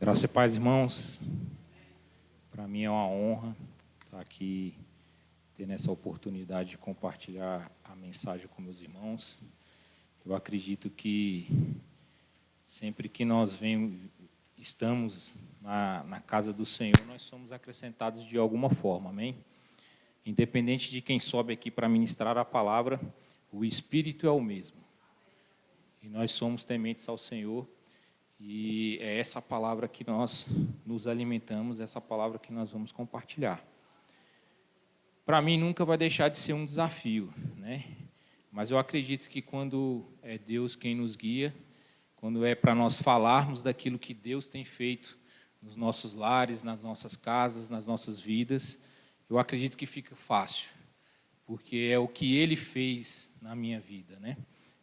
Graça e paz, irmãos. Para mim é uma honra estar aqui, tendo essa oportunidade de compartilhar a mensagem com meus irmãos. Eu acredito que sempre que nós estamos na casa do Senhor, nós somos acrescentados de alguma forma, amém? Independente de quem sobe aqui para ministrar a palavra, o Espírito é o mesmo. E nós somos tementes ao Senhor. E é essa palavra que nós nos alimentamos, essa palavra que nós vamos compartilhar. Para mim nunca vai deixar de ser um desafio, né? Mas eu acredito que quando é Deus quem nos guia, quando é para nós falarmos daquilo que Deus tem feito nos nossos lares, nas nossas casas, nas nossas vidas, eu acredito que fica fácil, porque é o que Ele fez na minha vida, né?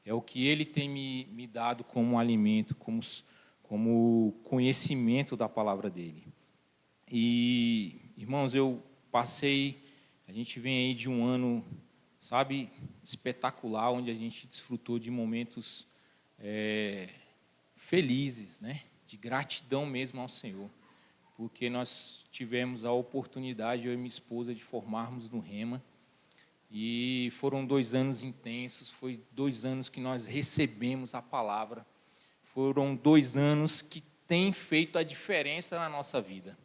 É o que Ele tem me dado como alimento, como conhecimento da palavra dele. E, irmãos, a gente vem aí de um ano, sabe, espetacular, onde a gente desfrutou de momentos felizes, né, de gratidão mesmo ao Senhor, porque nós tivemos a oportunidade, eu e minha esposa, de formarmos no Rema, e foram 2 anos intensos, foi 2 anos que nós recebemos a palavra. Foram 2 anos que têm feito a diferença na nossa vida.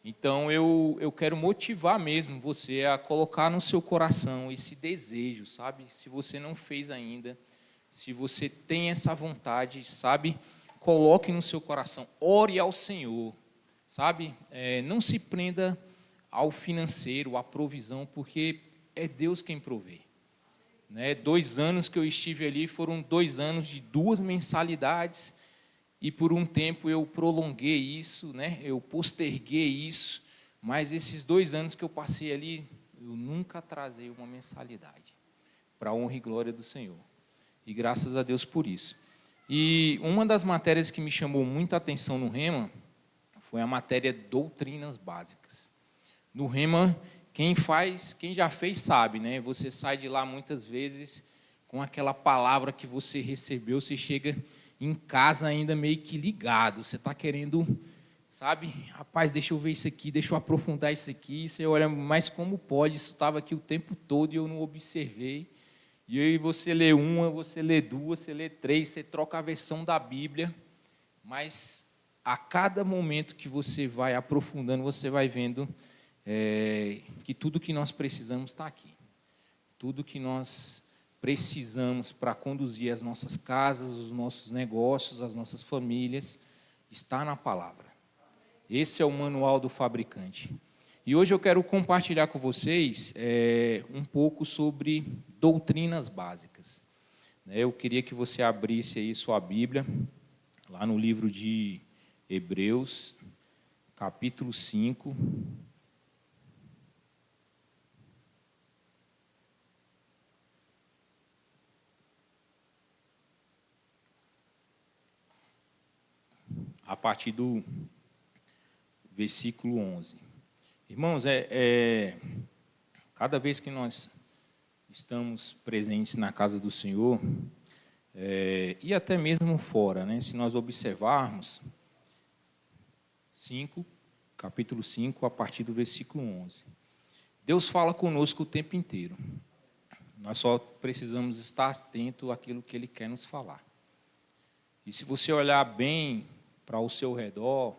Então, eu quero motivar mesmo você a colocar no seu coração esse desejo, sabe? Se você não fez ainda, se você tem essa vontade, sabe? Coloque no seu coração, ore ao Senhor, sabe? Não se prenda ao financeiro, à provisão, porque é Deus quem provê. 2 anos que eu estive ali foram 2 anos de 2 mensalidades e por um tempo eu prolonguei isso, né? Eu posterguei isso, mas esses 2 anos que eu passei ali, eu nunca atrasei uma mensalidade, para a honra e glória do Senhor. E graças a Deus por isso. E uma das matérias que me chamou muita atenção no Rema foi a matéria Doutrinas Básicas. No Rema, quem já fez sabe, né? Você sai de lá muitas vezes com aquela palavra que você recebeu, você chega em casa ainda meio que ligado, você está querendo, sabe? Rapaz, deixa eu ver isso aqui, deixa eu aprofundar isso aqui, você olha, mas como pode? Isso estava aqui o tempo todo e eu não observei. E aí você lê uma, você lê 2, você lê 3, você troca a versão da Bíblia, mas a cada momento que você vai aprofundando, você vai vendo que tudo que nós precisamos está aqui. Tudo que nós precisamos para conduzir as nossas casas, os nossos negócios, as nossas famílias, está na palavra. Esse é o manual do fabricante. E hoje eu quero compartilhar com vocês um pouco sobre doutrinas básicas. Eu queria que você abrisse aí sua Bíblia, lá no livro de Hebreus, capítulo 5, a partir do versículo 11. Irmãos, cada vez que nós estamos presentes na casa do Senhor, e até mesmo fora, né, se nós observarmos, capítulo 5, a partir do versículo 11. Deus fala conosco o tempo inteiro. Nós só precisamos estar atento àquilo que Ele quer nos falar. E se você olhar bem para o seu redor,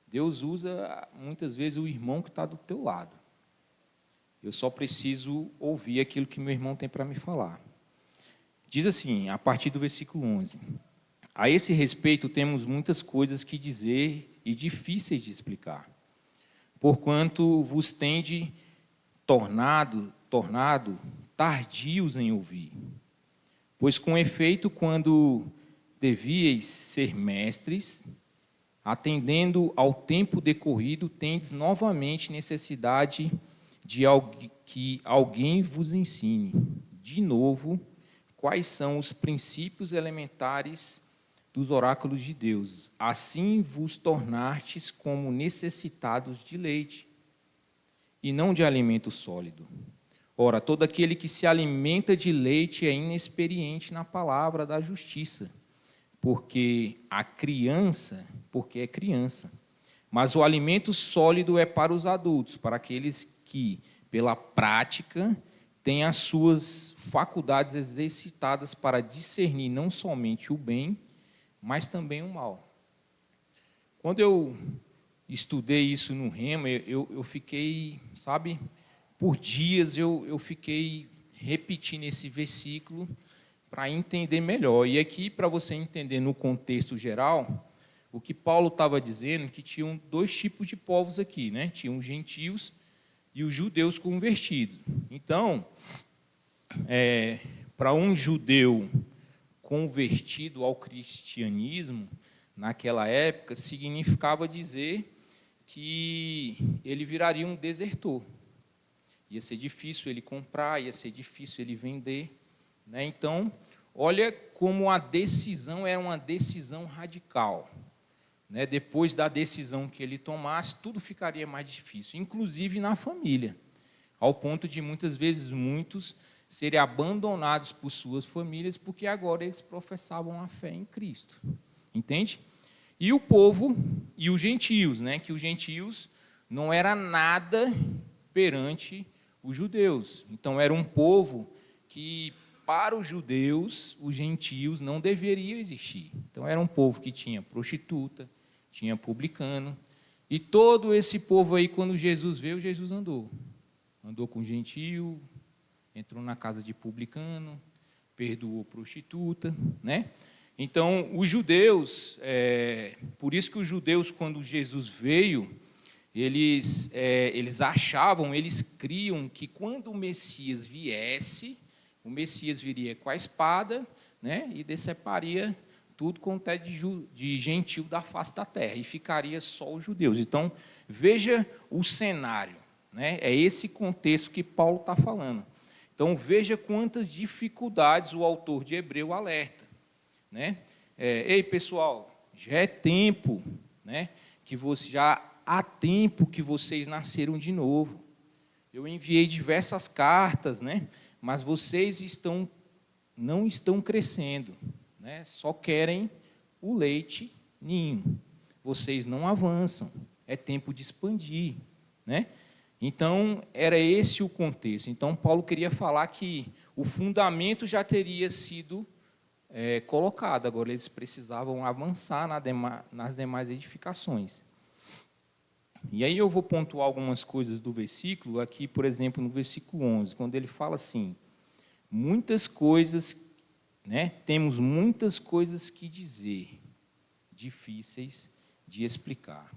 Deus usa muitas vezes o irmão que está do teu lado. Eu só preciso ouvir aquilo que meu irmão tem para me falar. Diz assim, a partir do versículo 11. A esse respeito temos muitas coisas que dizer e difíceis de explicar, porquanto vos tende tornado tardios em ouvir. Pois com efeito, quando devíeis ser mestres, atendendo ao tempo decorrido, tendes novamente necessidade de que alguém vos ensine, de novo, quais são os princípios elementares dos oráculos de Deus. Assim vos tornastes como necessitados de leite, e não de alimento sólido. Ora, todo aquele que se alimenta de leite é inexperiente na palavra da justiça, porque a criança porque é criança. Mas o alimento sólido é para os adultos, para aqueles que, pela prática, têm as suas faculdades exercitadas para discernir não somente o bem, mas também o mal. Quando eu estudei isso no Rema, eu fiquei, sabe, por dias eu fiquei repetindo esse versículo para entender melhor. E aqui, para você entender no contexto geral, o que Paulo estava dizendo é que tinham dois tipos de povos aqui, né? Tinham os gentios e os judeus convertidos. Então, para um judeu convertido ao cristianismo, naquela época, significava dizer que ele viraria um desertor. Ia ser difícil ele comprar, ia ser difícil ele vender, né? Então, olha como a decisão era uma decisão radical, né? Depois da decisão que ele tomasse, tudo ficaria mais difícil, inclusive na família, ao ponto de muitas vezes muitos serem abandonados por suas famílias, porque agora eles professavam a fé em Cristo. Entende? E o povo, e os gentios, né? Que os gentios não era nada perante os judeus. Então, era um povo que, para os judeus, os gentios não deveriam existir. Então, era um povo que tinha prostituta, tinha publicano, e todo esse povo aí, quando Jesus veio, Jesus andou. Andou com gentio, entrou na casa de publicano, perdoou prostituta, né? Então, os judeus, por isso que os judeus, quando Jesus veio, eles achavam, eles criam que quando o Messias viesse, o Messias viria com a espada, né, e deceparia tudo quanto é de gentil da face da terra, e ficaria só os judeus. Então, veja o cenário, né? É esse contexto que Paulo está falando. Então, veja quantas dificuldades o autor de Hebreu alerta, né? Ei, pessoal, já é tempo, né, que já há tempo que vocês nasceram de novo. Eu enviei diversas cartas, né, mas vocês não estão crescendo, né, só querem o leite ninho. Vocês não avançam, é tempo de expandir, né? Então, era esse o contexto. Então, Paulo queria falar que o fundamento já teria sido colocado, agora eles precisavam avançar nas demais edificações. E aí eu vou pontuar algumas coisas do versículo, aqui, por exemplo, no versículo 11, quando ele fala assim, muitas coisas, né, temos muitas coisas que dizer, difíceis de explicar.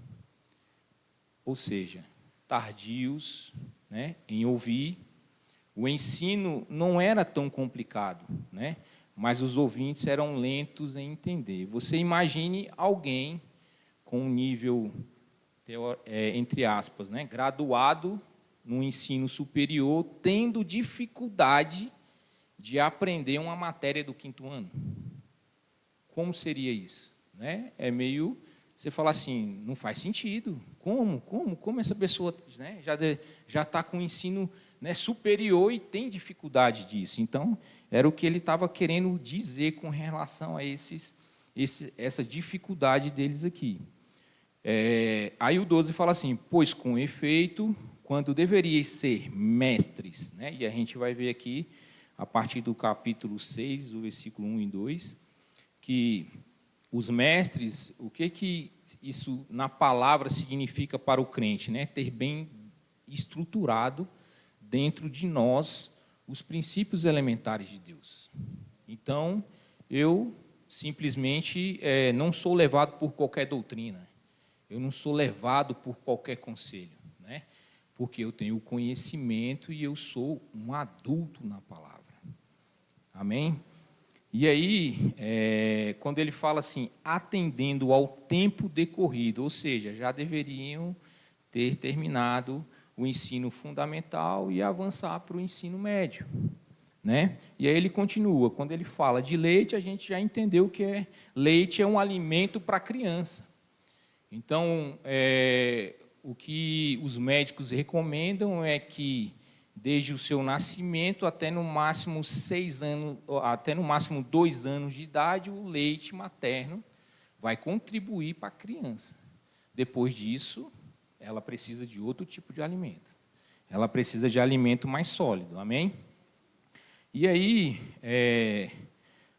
Ou seja, tardios, né, em ouvir, o ensino não era tão complicado, né, mas os ouvintes eram lentos em entender. Você imagine alguém com um nível, entre aspas, né, graduado no ensino superior, tendo dificuldade de aprender uma matéria do 5º ano. Como seria isso? Né? É meio, você fala assim, não faz sentido. Como essa pessoa, né, já está com ensino, né, superior e tem dificuldade disso? Então, era o que ele estava querendo dizer com relação a essa dificuldade deles aqui. Aí o 12 fala assim, pois com efeito, quando deveríeis ser mestres, né? E a gente vai ver aqui, a partir do capítulo 6, o versículo 1 e 2, que os mestres, o que isso na palavra significa para o crente, né? Ter bem estruturado dentro de nós os princípios elementares de Deus. Então, eu simplesmente não sou levado por qualquer doutrina, eu não sou levado por qualquer conselho, né? Porque eu tenho o conhecimento e eu sou um adulto na palavra. Amém? E aí, quando ele fala assim, atendendo ao tempo decorrido, ou seja, já deveriam ter terminado o ensino fundamental e avançar para o ensino médio, né? E aí ele continua, quando ele fala de leite, a gente já entendeu que leite é um alimento para a criança. Então, o que os médicos recomendam é que, desde o seu nascimento até no máximo 6 anos, até no máximo 2 anos de idade, o leite materno vai contribuir para a criança. Depois disso, ela precisa de outro tipo de alimento. Ela precisa de alimento mais sólido, amém? E aí,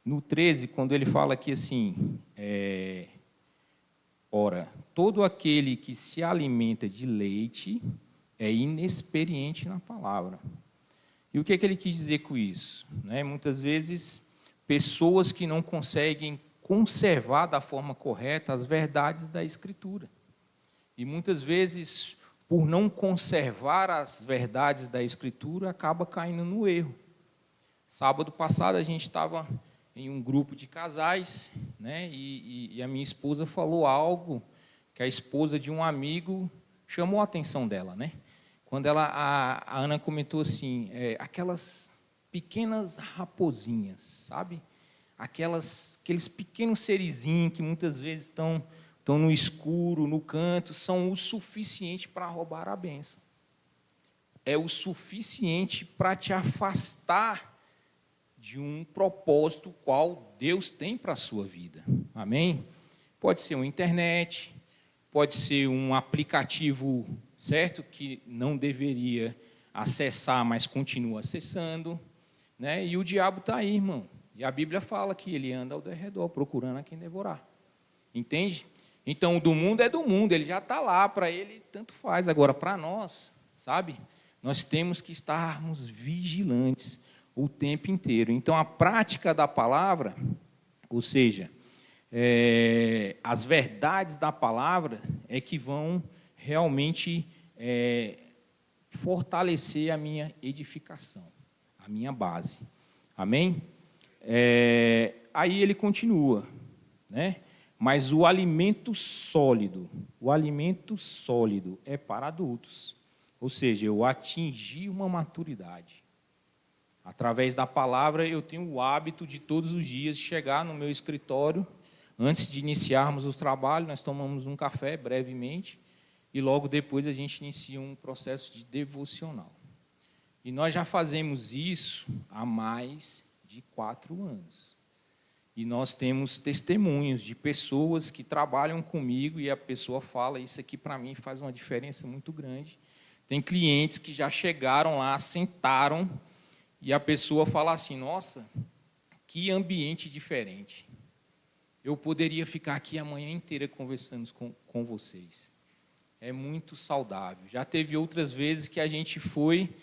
no 13, quando ele fala aqui assim, ora, todo aquele que se alimenta de leite é inexperiente na palavra. E o que é que ele quis dizer com isso? Muitas vezes, pessoas que não conseguem conservar da forma correta as verdades da Escritura. E muitas vezes, por não conservar as verdades da Escritura, acaba caindo no erro. Sábado passado, a gente estava em um grupo de casais, e a minha esposa falou algo que a esposa de um amigo chamou a atenção dela. Quando a Ana comentou assim, aquelas pequenas raposinhas, sabe? Aqueles pequenos serizinhos que muitas vezes estão no escuro, no canto, são o suficiente para roubar a bênção. É o suficiente para te afastar de um propósito qual Deus tem para a sua vida. Amém? Pode ser uma internet, pode ser um aplicativo, certo, que não deveria acessar, mas continua acessando, E o diabo está aí, irmão. E a Bíblia fala que ele anda ao redor, procurando a quem devorar. Entende? Então, o do mundo é do mundo, ele já está lá, para ele tanto faz. Agora, para nós, sabe, nós temos que estarmos vigilantes o tempo inteiro. Então, a prática da palavra, ou seja, as verdades da palavra é que vão realmente fortalecer a minha edificação, a minha base. Amém? Aí ele continua, Mas o alimento sólido é para adultos. Ou seja, eu atingi uma maturidade. Através da palavra, eu tenho o hábito de todos os dias chegar no meu escritório, antes de iniciarmos os trabalhos, nós tomamos um café brevemente, e logo depois a gente inicia um processo de devocional. E nós já fazemos isso há mais de 4 anos. E nós temos testemunhos de pessoas que trabalham comigo e a pessoa fala, isso aqui para mim faz uma diferença muito grande. Tem clientes que já chegaram lá, sentaram, e a pessoa fala assim, nossa, que ambiente diferente. Eu poderia ficar aqui a manhã inteira conversando com vocês. É muito saudável. Já teve outras vezes que a gente foi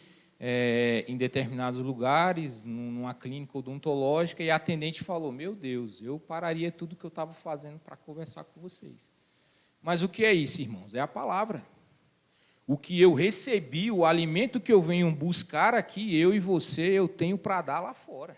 em determinados lugares, numa clínica odontológica, e a atendente falou, meu Deus, eu pararia tudo que eu estava fazendo para conversar com vocês. Mas o que é isso, irmãos? É a palavra. O que eu recebi, o alimento que eu venho buscar aqui, eu e você, eu tenho para dar lá fora.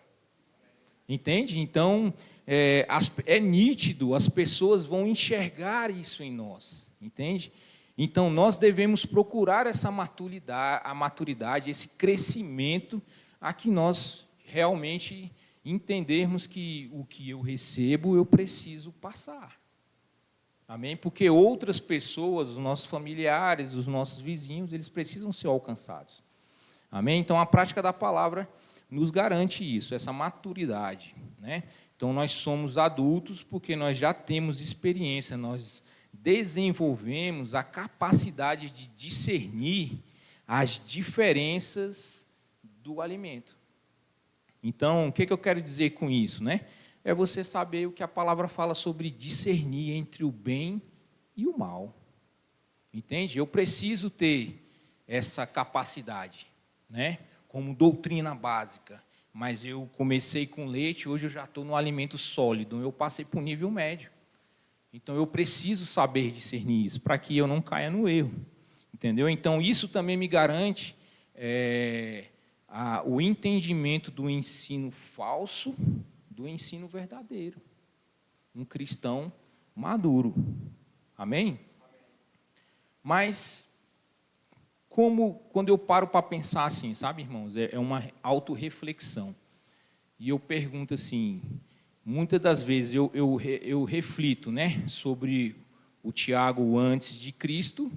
Entende? Então, é nítido, as pessoas vão enxergar isso em nós. Entende? Então, nós devemos procurar essa maturidade, esse crescimento, a que nós realmente entendermos que o que eu recebo, eu preciso passar. Amém? Porque outras pessoas, os nossos familiares, os nossos vizinhos, eles precisam ser alcançados. Amém? Então, a prática da palavra nos garante isso, essa maturidade. Então, nós somos adultos porque nós já temos experiência, nós desenvolvemos a capacidade de discernir as diferenças do alimento. Então, o que eu quero dizer com isso? É você saber o que a palavra fala sobre discernir entre o bem e o mal. Entende? Eu preciso ter essa capacidade, como doutrina básica. Mas eu comecei com leite, hoje eu já estou no alimento sólido, eu passei para o nível médio. Então, eu preciso saber discernir isso, para que eu não caia no erro. Entendeu? Então, isso também me garante o entendimento do ensino falso do ensino verdadeiro. Um cristão maduro. Amém? Mas, quando eu paro para pensar assim, sabe, irmãos, é uma autorreflexão. E eu pergunto assim, muitas das vezes eu reflito, sobre o Tiago antes de Cristo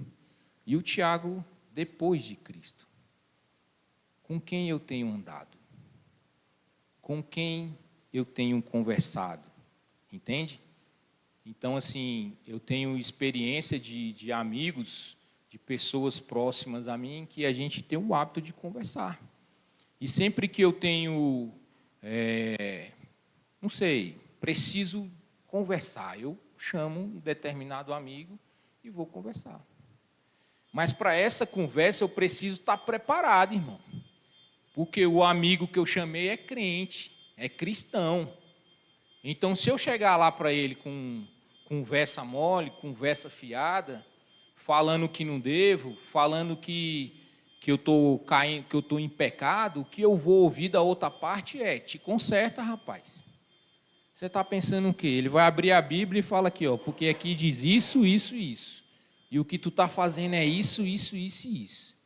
e o Tiago depois de Cristo. Com quem eu tenho andado? Com quem eu tenho conversado? Entende? Então, assim, eu tenho experiência de amigos, de pessoas próximas a mim, que a gente tem o hábito de conversar. E sempre que eu tenho, não sei, preciso conversar, eu chamo um determinado amigo e vou conversar. Mas para essa conversa eu preciso estar preparado, irmão. Porque o amigo que eu chamei é crente, é cristão. Então, se eu chegar lá para ele com conversa mole, conversa fiada, falando que não devo, falando que eu estou caindo, que eu estou em pecado, o que eu vou ouvir da outra parte é: te conserta, rapaz. Você está pensando o quê? Ele vai abrir a Bíblia e fala aqui, ó, porque aqui diz isso, isso e isso. E o que tu está fazendo é isso, isso, isso e isso.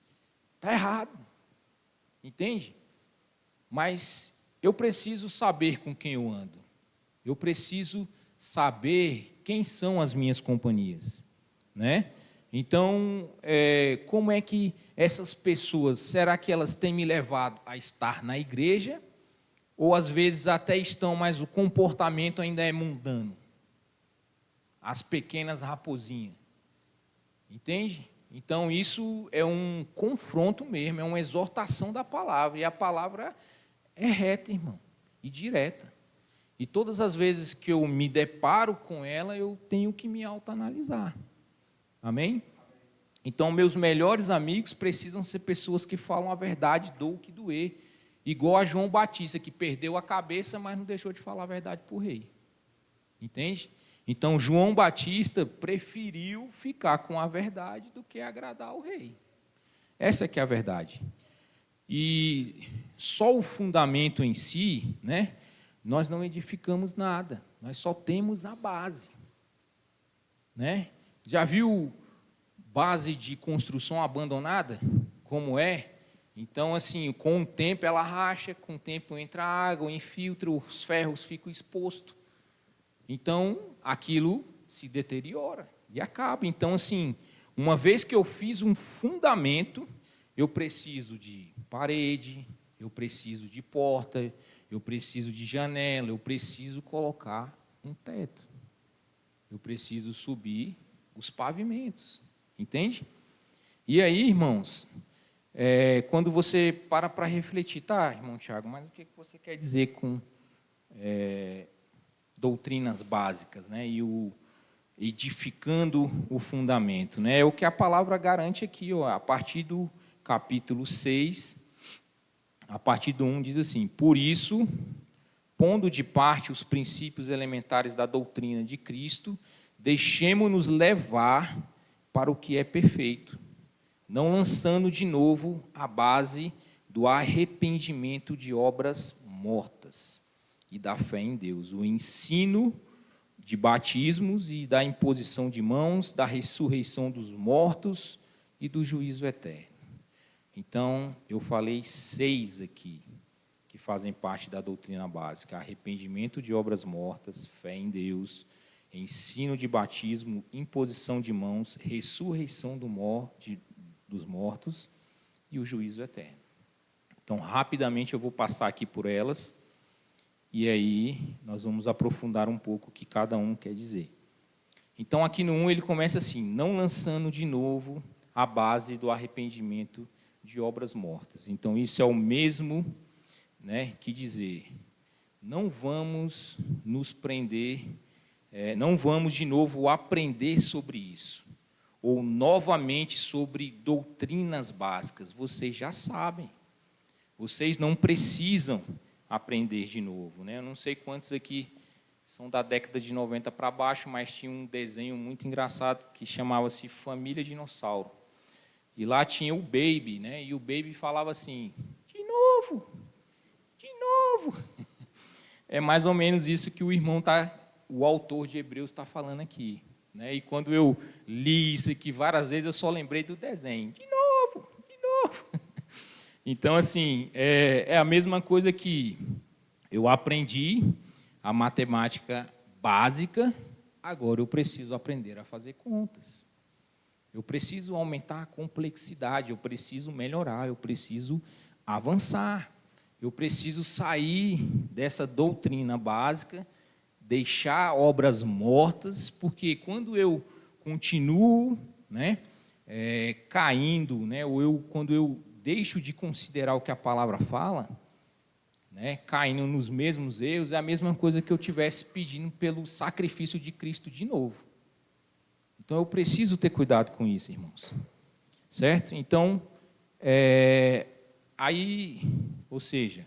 Está errado. Entende? Mas eu preciso saber com quem eu ando. Eu preciso saber quem são as minhas companhias, né? Então, como é que essas pessoas, será que elas têm me levado a estar na igreja? Ou às vezes até estão, mas o comportamento ainda é mundano? As pequenas raposinhas. Entende? Então, isso é um confronto mesmo, é uma exortação da palavra. E a palavra é reta, irmão, e direta. E todas as vezes que eu me deparo com ela, eu tenho que me autoanalisar. Amém? Então, meus melhores amigos precisam ser pessoas que falam a verdade, doa o que doer. Igual a João Batista, que perdeu a cabeça, mas não deixou de falar a verdade para o rei. Entende? Então, João Batista preferiu ficar com a verdade do que agradar ao rei. Essa é que é a verdade. E só o fundamento em si, né? Nós não edificamos nada, nós só temos a base, né? Já viu base de construção abandonada? Como é? Então, assim, com o tempo ela racha, com o tempo entra água, infiltra, os ferros ficam expostos. Então, aquilo se deteriora e acaba. Então, assim, uma vez que eu fiz um fundamento, eu preciso de parede, eu preciso de porta, eu preciso de janela, eu preciso colocar um teto. Eu preciso subir os pavimentos. Entende? E aí, irmãos, quando você para refletir, tá, irmão Tiago, mas o que você quer dizer com doutrinas básicas, né? E edificando o fundamento, né? É o que a palavra garante aqui, ó, a partir do capítulo 6, a partir do 1, diz assim: por isso, pondo de parte os princípios elementares da doutrina de Cristo, deixemo-nos levar para o que é perfeito, não lançando de novo a base do arrependimento de obras mortas e da fé em Deus, o ensino de batismos e da imposição de mãos, da ressurreição dos mortos e do juízo eterno. Então, eu falei 6 aqui, que fazem parte da doutrina básica: arrependimento de obras mortas, fé em Deus, ensino de batismo, imposição de mãos, ressurreição dos mortos e o juízo eterno. Então, rapidamente eu vou passar aqui por elas, e aí nós vamos aprofundar um pouco o que cada um quer dizer. Então, aqui no 1 ele começa assim: não lançando de novo a base do arrependimento de obras mortas. Então, isso é o mesmo, né, que dizer, não vamos nos prender, não vamos de novo aprender sobre isso, ou novamente sobre doutrinas básicas. Vocês já sabem, vocês não precisam aprender de novo, né? Eu não sei quantos aqui são da década de 90 para baixo, mas tinha um desenho muito engraçado que chamava-se Família Dinossauro. E lá tinha o Baby, né? E o Baby falava assim: de novo, de novo. É mais ou menos isso que o autor de Hebreus está falando aqui, né? E quando eu li isso aqui várias vezes, eu só lembrei do desenho: de novo, de novo. Então, assim, é a mesma coisa que eu aprendi a matemática básica, agora eu preciso aprender a fazer contas. Eu preciso aumentar a complexidade, eu preciso melhorar, eu preciso avançar. Eu preciso sair dessa doutrina básica, deixar obras mortas, porque quando eu continuo, né, caindo, né, quando eu deixo de considerar o que a palavra fala, né, caindo nos mesmos erros, é a mesma coisa que eu estivesse pedindo pelo sacrifício de Cristo de novo. Então, eu preciso ter cuidado com isso, irmãos. Certo? Então, ou seja,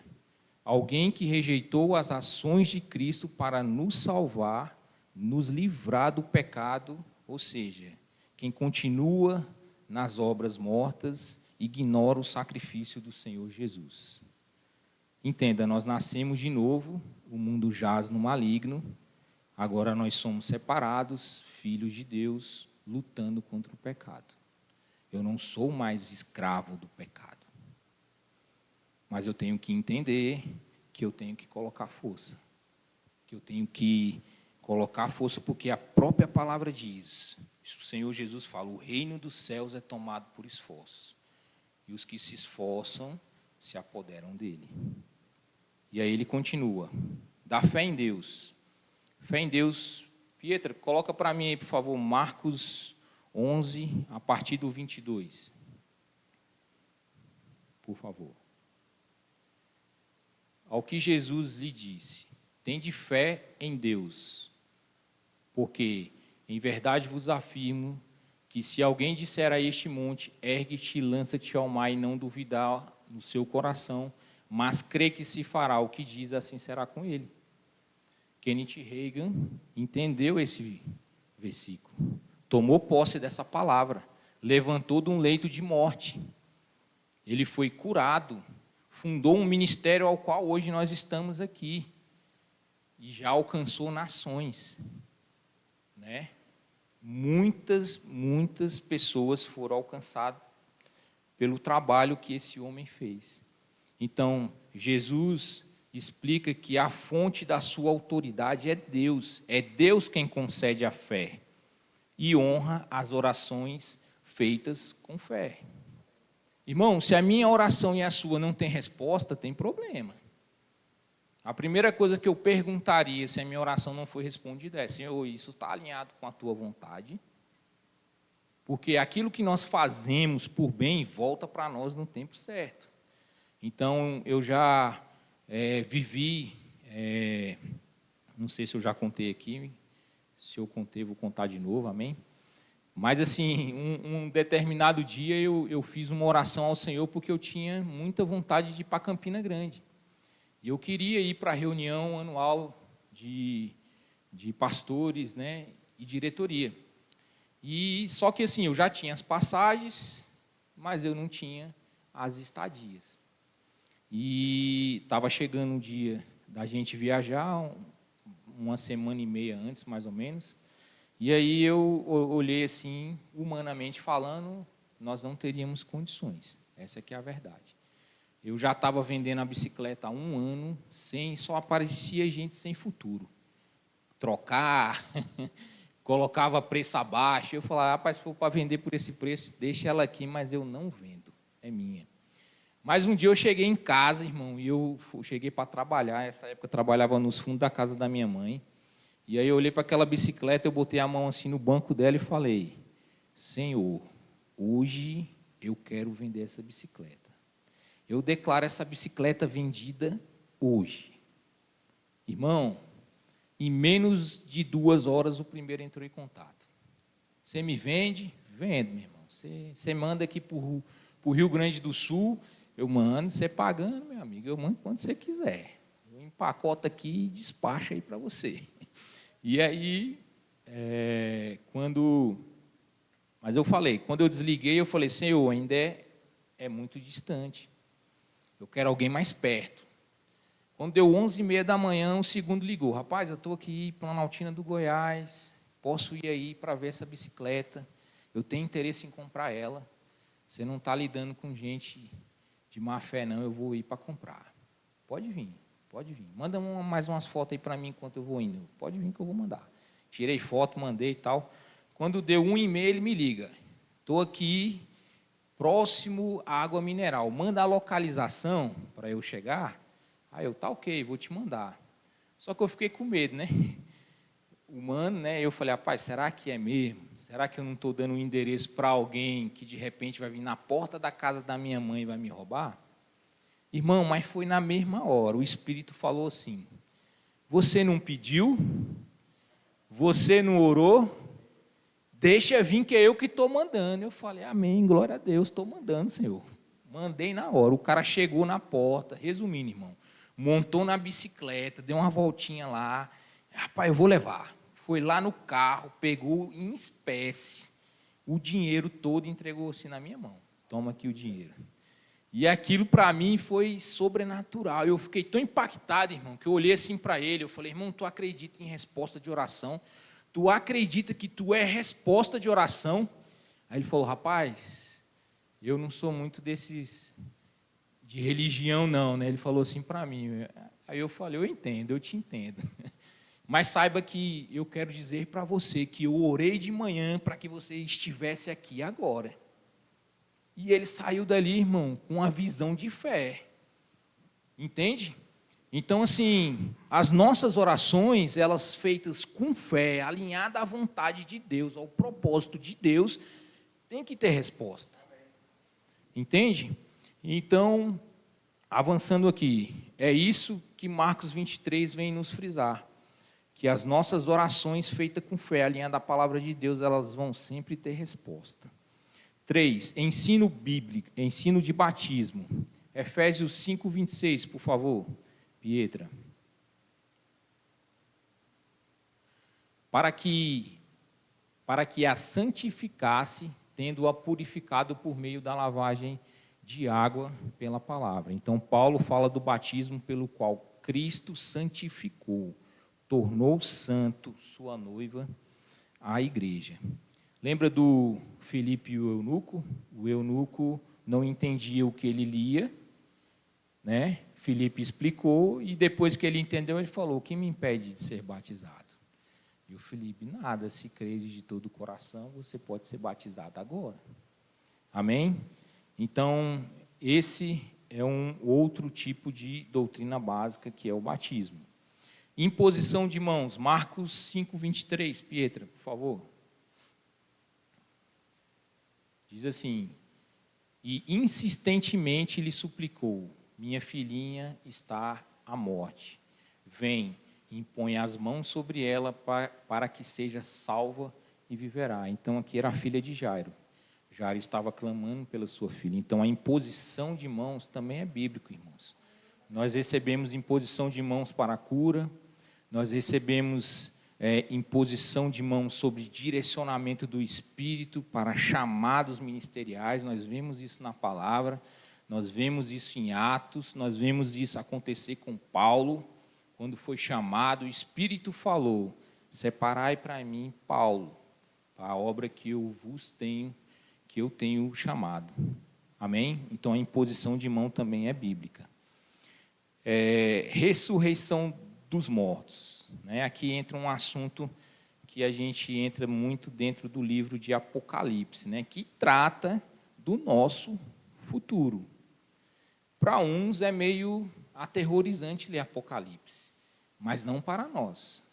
alguém que rejeitou as ações de Cristo para nos salvar, nos livrar do pecado, ou seja, quem continua nas obras mortas, ignora o sacrifício do Senhor Jesus. Entenda, nós nascemos de novo, o mundo jaz no maligno, agora nós somos separados, filhos de Deus, lutando contra o pecado. Eu não sou mais escravo do pecado. Mas eu tenho que entender que eu tenho que colocar força. Que eu tenho que colocar força porque a própria palavra diz, o Senhor Jesus fala, o reino dos céus é tomado por esforço. E os que se esforçam se apoderam dele. E aí ele continua, dá fé em Deus. Fé em Deus, Pietra, coloca para mim aí, por favor, Marcos 11, a partir do 22. Por favor. Ao que Jesus lhe disse, tende fé em Deus, porque em verdade vos afirmo que se alguém disser a este monte, ergue-te e lança-te ao mar, e não duvidar no seu coração, mas crê que se fará o que diz, assim será com ele. Kenneth Reagan entendeu esse versículo, tomou posse dessa palavra, levantou de um leito de morte, ele foi curado, fundou um ministério ao qual hoje nós estamos aqui, e já alcançou nações, né? Muitas pessoas foram alcançadas pelo trabalho que esse homem fez. Então, Jesus explica que a fonte da sua autoridade é Deus quem concede a fé e honra as orações feitas com fé. Irmão, se a minha oração e a sua não tem resposta, tem problema. A primeira coisa que eu perguntaria se a minha oração não foi respondida é, Senhor, isso está alinhado com a tua vontade? Porque aquilo que nós fazemos por bem volta para nós no tempo certo. Então, eu já vivi, não sei se eu já contei aqui, se eu contei, vou contar de novo, amém? Mas, assim, um determinado dia eu fiz uma oração ao Senhor porque eu tinha muita vontade de ir para Campina Grande. E eu queria ir para a reunião anual de pastores, né, e diretoria. E só que, assim, eu já tinha as passagens, mas eu não tinha as estadias. E estava chegando o dia da gente viajar, uma semana e meia antes, mais ou menos. E aí eu olhei assim, humanamente falando, nós não teríamos condições. Essa que é a verdade. Eu já estava vendendo a bicicleta há 1 ano, só aparecia gente sem futuro. Trocar, colocava preço abaixo. Eu falava, rapaz, se for para vender por esse preço, deixa ela aqui, mas eu não vendo, é minha. Mas um dia eu cheguei em casa, irmão, e eu cheguei para trabalhar. Nessa época eu trabalhava nos fundos da casa da minha mãe. E aí eu olhei para aquela bicicleta, eu botei a mão assim no banco dela e falei, Senhor, hoje eu quero vender essa bicicleta. Eu declaro essa bicicleta vendida hoje. Irmão, em menos de 2 horas o primeiro entrou em contato. Você me vende? Vendo, meu irmão. Você manda aqui para o Rio Grande do Sul, eu mando, você pagando, meu amigo, eu mando quando você quiser. Eu empacoto aqui e despacho aí para você. E aí, mas eu falei, quando eu desliguei, eu falei, Senhor, ainda é muito distante. Eu quero alguém mais perto. Quando deu 11h30 da manhã, o segundo ligou. Rapaz, eu estou aqui em Planaltina do Goiás, posso ir aí para ver essa bicicleta. Eu tenho interesse em comprar ela. Você não está lidando com gente de má fé, não, eu vou ir para comprar. Pode vir. Manda mais umas fotos aí para mim enquanto eu vou indo. Pode vir que eu vou mandar. Tirei foto, mandei e tal. Quando deu 1h30, ele me liga. Estou aqui, próximo à água mineral. Manda a localização para eu chegar. Aí eu, tá ok, vou te mandar. Só que eu fiquei com medo, né? humano, né? Eu falei, rapaz, será que é mesmo? Será que eu não estou dando um endereço para alguém que de repente vai vir na porta da casa da minha mãe e vai me roubar? Irmão, mas foi na mesma hora. O Espírito falou assim: você não pediu? Você não orou? Deixa vir que é eu que estou mandando. Eu falei, amém, glória a Deus, estou mandando, Senhor. Mandei na hora. O cara chegou na porta, resumindo, irmão, montou na bicicleta, deu uma voltinha lá. Rapaz, eu vou levar. Foi lá no carro, pegou em espécie o dinheiro todo e entregou assim na minha mão. Toma aqui o dinheiro. E aquilo para mim foi sobrenatural. Eu fiquei tão impactado, irmão, que eu olhei assim para ele. Eu falei, irmão, tu acredita em resposta de oração? Tu acredita que tu é resposta de oração? Aí ele falou, rapaz, eu não sou muito desses de religião, não, né? Ele falou assim para mim. Aí eu falei, eu entendo, eu te entendo. Mas saiba que eu quero dizer para você que eu orei de manhã para que você estivesse aqui agora. E ele saiu dali, irmão, com uma visão de fé. Entende? Então, assim, as nossas orações, elas feitas com fé, alinhadas à vontade de Deus, ao propósito de Deus, tem que ter resposta. Entende? Então, avançando aqui, é isso que Marcos 23 vem nos frisar, que as nossas orações feitas com fé, alinhadas à palavra de Deus, elas vão sempre ter resposta. 3. Ensino bíblico, ensino de batismo. Efésios 5, 26, por favor, Pietra. Para que a santificasse, tendo-a purificado por meio da lavagem de água pela palavra. Então, Paulo fala do batismo pelo qual Cristo santificou, tornou santo sua noiva, a igreja. Lembra do Filipe e o eunuco? O eunuco não entendia o que ele lia, né? Filipe explicou e depois que ele entendeu, ele falou, o que me impede de ser batizado? E o Filipe, nada, se crede de todo o coração, você pode ser batizado agora. Amém? Então, esse é um outro tipo de doutrina básica, que é o batismo. Imposição de mãos, Marcos 5, 23, Pietra, por favor. Diz assim, e insistentemente lhe suplicou, minha filhinha está à morte. Vem, impõe as mãos sobre ela para que seja salva e viverá. Então, aqui era a filha de Jairo. Jairo estava clamando pela sua filha. Então, a imposição de mãos também é bíblico, irmãos. Nós recebemos imposição de mãos para a cura, nós recebemos imposição de mãos sobre direcionamento do Espírito para chamados ministeriais, nós vemos isso na palavra, nós vemos isso em Atos, nós vemos isso acontecer com Paulo, quando foi chamado, o Espírito falou, separai para mim Paulo, para a obra que eu tenho chamado. Amém? Então a imposição de mão também é bíblica. Ressurreição dos mortos, né? Aqui entra um assunto que a gente entra muito dentro do livro de Apocalipse, né? Que trata do nosso futuro. Para uns é meio aterrorizante ler Apocalipse, mas não para nós.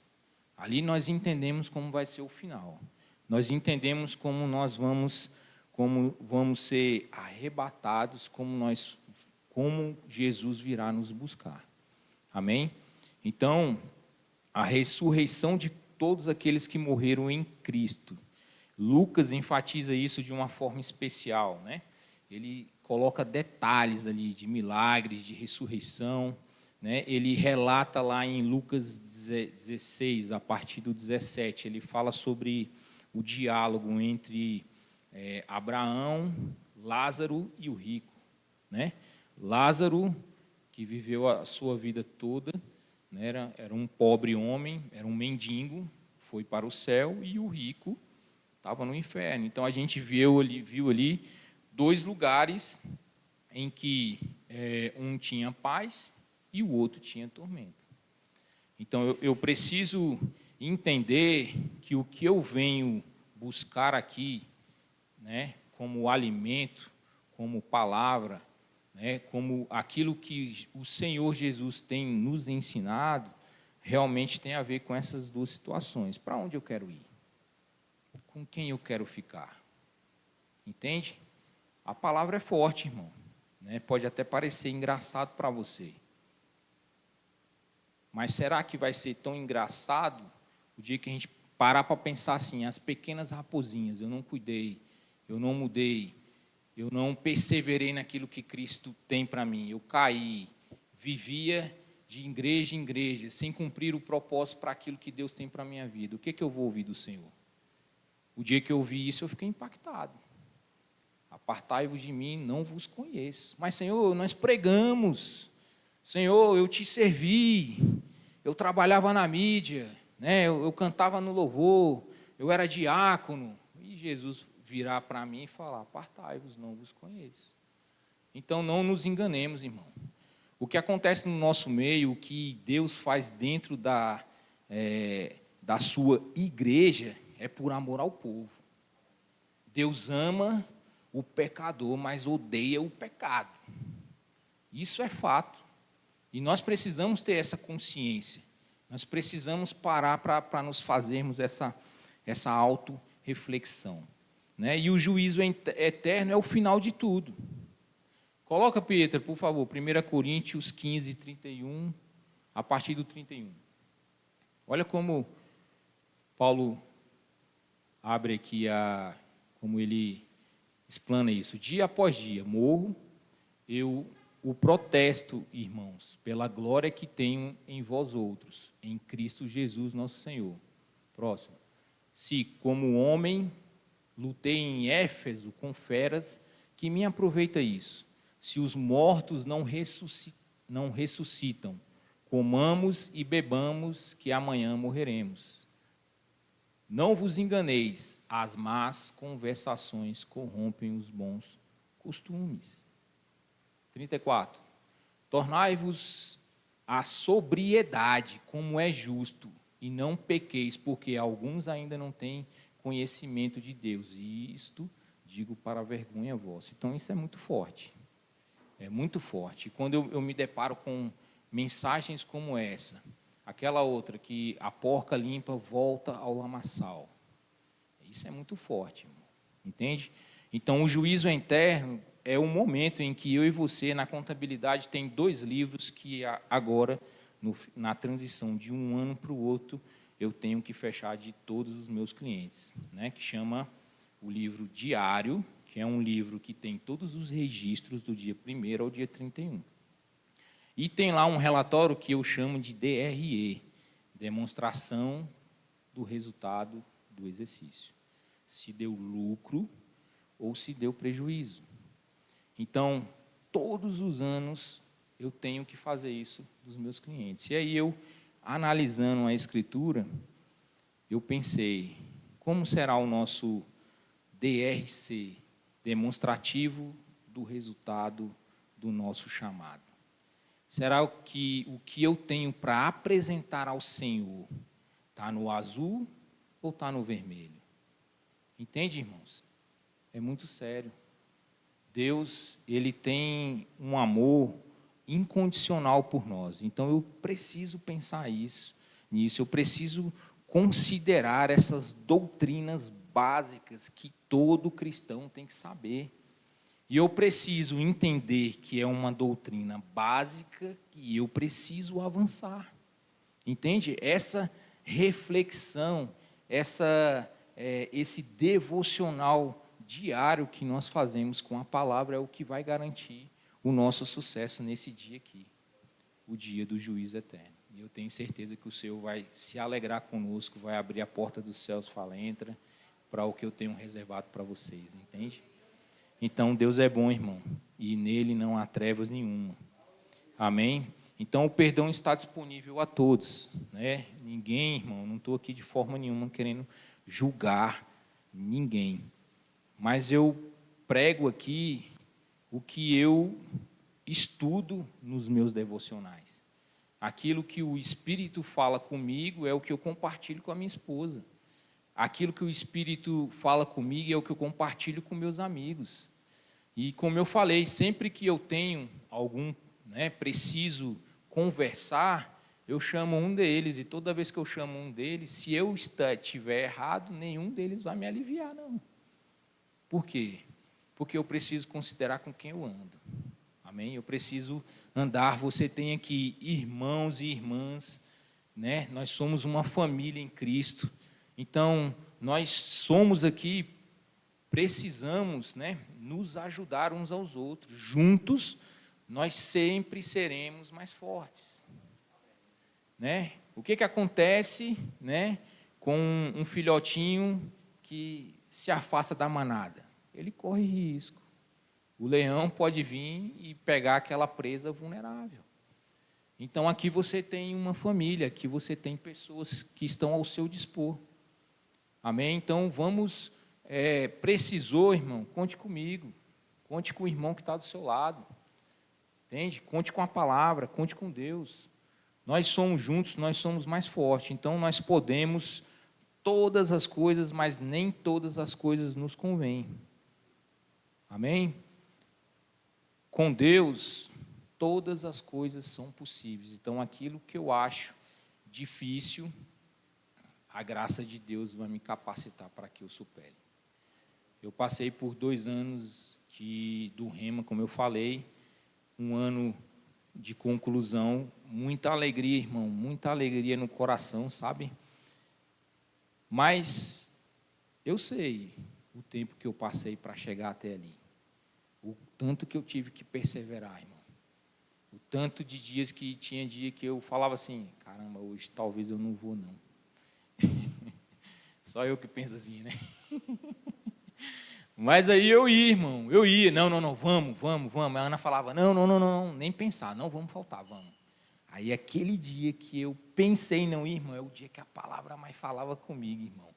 Ali nós entendemos como vai ser o final. Nós entendemos como nós vamos ser arrebatados, como Jesus virá nos buscar. Amém? Então, a ressurreição de todos aqueles que morreram em Cristo. Lucas enfatiza isso de uma forma especial, né? Ele coloca detalhes ali de milagres, de ressurreição, né? Ele relata lá em Lucas 16, a partir do 17, ele fala sobre o diálogo entre Abraão, Lázaro e o rico, né? Lázaro, que viveu a sua vida toda, né? Era um pobre homem, era um mendigo, foi para o céu, e o rico estava no inferno. Então, a gente viu ali dois lugares em que um tinha paz e o outro tinha tormento. Então, eu preciso entender que o que eu venho buscar aqui, né, como alimento, como palavra, né, como aquilo que o Senhor Jesus tem nos ensinado, realmente tem a ver com essas duas situações. Para onde eu quero ir? Com quem eu quero ficar? Entende? A palavra é forte, irmão. Né? Pode até parecer engraçado para você. Mas será que vai ser tão engraçado o dia que a gente parar para pensar assim, as pequenas raposinhas, eu não cuidei, eu não mudei, eu não perseverei naquilo que Cristo tem para mim, eu caí, vivia de igreja em igreja, sem cumprir o propósito para aquilo que Deus tem para a minha vida. O que eu vou ouvir do Senhor? O dia que eu ouvi isso, eu fiquei impactado. Apartai-vos de mim, não vos conheço. Mas, Senhor, nós pregamos. Senhor, eu te servi. Eu trabalhava na mídia, né? Eu cantava no louvor. Eu era diácono. E Jesus virá para mim e falar: apartai-vos, não vos conheço. Então, não nos enganemos, irmão. O que acontece no nosso meio, o que Deus faz dentro da sua igreja, é por amor ao povo. Deus ama o pecador, mas odeia o pecado. Isso é fato. E nós precisamos ter essa consciência. Nós precisamos parar para nos fazermos essa autorreflexão. Né? E o juízo eterno é o final de tudo. Coloca, Pietra, por favor, 1 Coríntios 15, 31, a partir do 31. Olha como Paulo abre aqui, como ele explana isso. Dia após dia, morro, eu o protesto, irmãos, pela glória que tenho em vós outros, em Cristo Jesus nosso Senhor. Próximo. Se, como homem, lutei em Éfeso com feras, que me aproveita isso? Se os mortos não ressuscitam, comamos e bebamos, que amanhã morreremos. Não vos enganeis, as más conversações corrompem os bons costumes. 34. Tornai-vos a sobriedade, como é justo, e não pequeis, porque alguns ainda não têm conhecimento de Deus. E isto digo para a vergonha vossa. Então, isso é muito forte. É muito forte. Quando eu me deparo com mensagens como essa, aquela outra, que a porca limpa volta ao lamaçal. Isso é muito forte, irmão. Entende? Então, o juízo eterno é o momento em que eu e você, na contabilidade, tem 2 livros que agora, na transição de um ano para o outro, eu tenho que fechar de todos os meus clientes, né? Que chama o livro diário, que é um livro que tem todos os registros do dia 1º ao dia 31. E tem lá um relatório que eu chamo de DRE, demonstração do resultado do exercício. Se deu lucro ou se deu prejuízo. Então, todos os anos eu tenho que fazer isso dos meus clientes. E aí eu, analisando a Escritura, eu pensei, como será o nosso DRC, demonstrativo do resultado do nosso chamado? Será que o que eu tenho para apresentar ao Senhor está no azul ou está no vermelho? Entende, irmãos? É muito sério. Deus, ele tem um amor incondicional por nós. Então, eu preciso pensar nisso. Eu preciso considerar essas doutrinas básicas que todo cristão tem que saber. E eu preciso entender que é uma doutrina básica que eu preciso avançar. Entende? Essa reflexão, esse devocional diário que nós fazemos com a palavra é o que vai garantir o nosso sucesso nesse dia aqui, o dia do juízo eterno. E eu tenho certeza que o Senhor vai se alegrar conosco, vai abrir a porta dos céus, fala, entra, para o que eu tenho reservado para vocês, entende? Então, Deus é bom, irmão, e nele não há trevas nenhuma. Amém? Então, o perdão está disponível a todos, né? Ninguém, irmão, não estou aqui de forma nenhuma querendo julgar ninguém. Mas eu prego aqui o que eu estudo nos meus devocionais. Aquilo que o Espírito fala comigo é o que eu compartilho com a minha esposa. Aquilo que o Espírito fala comigo é o que eu compartilho com meus amigos. E como eu falei, sempre que eu tenho preciso conversar, eu chamo um deles, e toda vez que eu chamo um deles, se eu estiver errado, nenhum deles vai me aliviar, não. Por quê? Porque eu preciso considerar com quem eu ando. Amém? Eu preciso andar. Você tem aqui irmãos e irmãs, né? Nós somos uma família em Cristo. Então, nós somos aqui, precisamos, né, nos ajudar uns aos outros. Juntos, nós sempre seremos mais fortes. Né? O que acontece, né, com um filhotinho que se afasta da manada? Ele corre risco. O leão pode vir e pegar aquela presa vulnerável. Então, aqui você tem uma família, aqui você tem pessoas que estão ao seu dispor. Amém? Então, vamos, precisou, irmão, conte comigo. Conte com o irmão que está do seu lado. Entende? Conte com a palavra, conte com Deus. Nós somos juntos, nós somos mais fortes. Então, nós podemos todas as coisas, mas nem todas as coisas nos convêm. Amém? Com Deus, todas as coisas são possíveis. Então, aquilo que eu acho difícil, a graça de Deus vai me capacitar para que eu supere. Eu passei por 2 anos do Rema, como eu falei, um ano de conclusão, muita alegria, irmão, muita alegria no coração, sabe? Mas eu sei o tempo que eu passei para chegar até ali. O tanto que eu tive que perseverar, irmão. O tanto de dias que tinha dia que eu falava assim, caramba, hoje talvez eu não vou, não. Só eu que penso assim, né? Mas aí eu ia, irmão, eu ia, não, vamos. A Ana falava, não, nem pensar, não vamos faltar, vamos. Aí aquele dia que eu pensei em não ir, irmão, é o dia que a palavra mais falava comigo, irmão.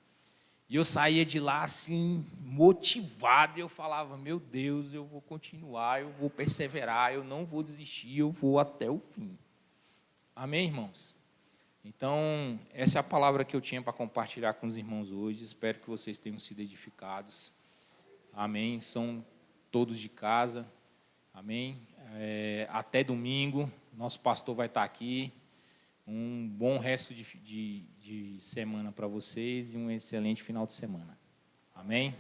E eu saía de lá assim, motivado, e eu falava, meu Deus, eu vou continuar, eu vou perseverar, eu não vou desistir, eu vou até o fim. Amém, irmãos? Então, essa é a palavra que eu tinha para compartilhar com os irmãos hoje. Espero que vocês tenham sido edificados. Amém? São todos de casa. Amém? Até domingo, nosso pastor vai estar aqui. Um bom resto de semana para vocês e um excelente final de semana. Amém?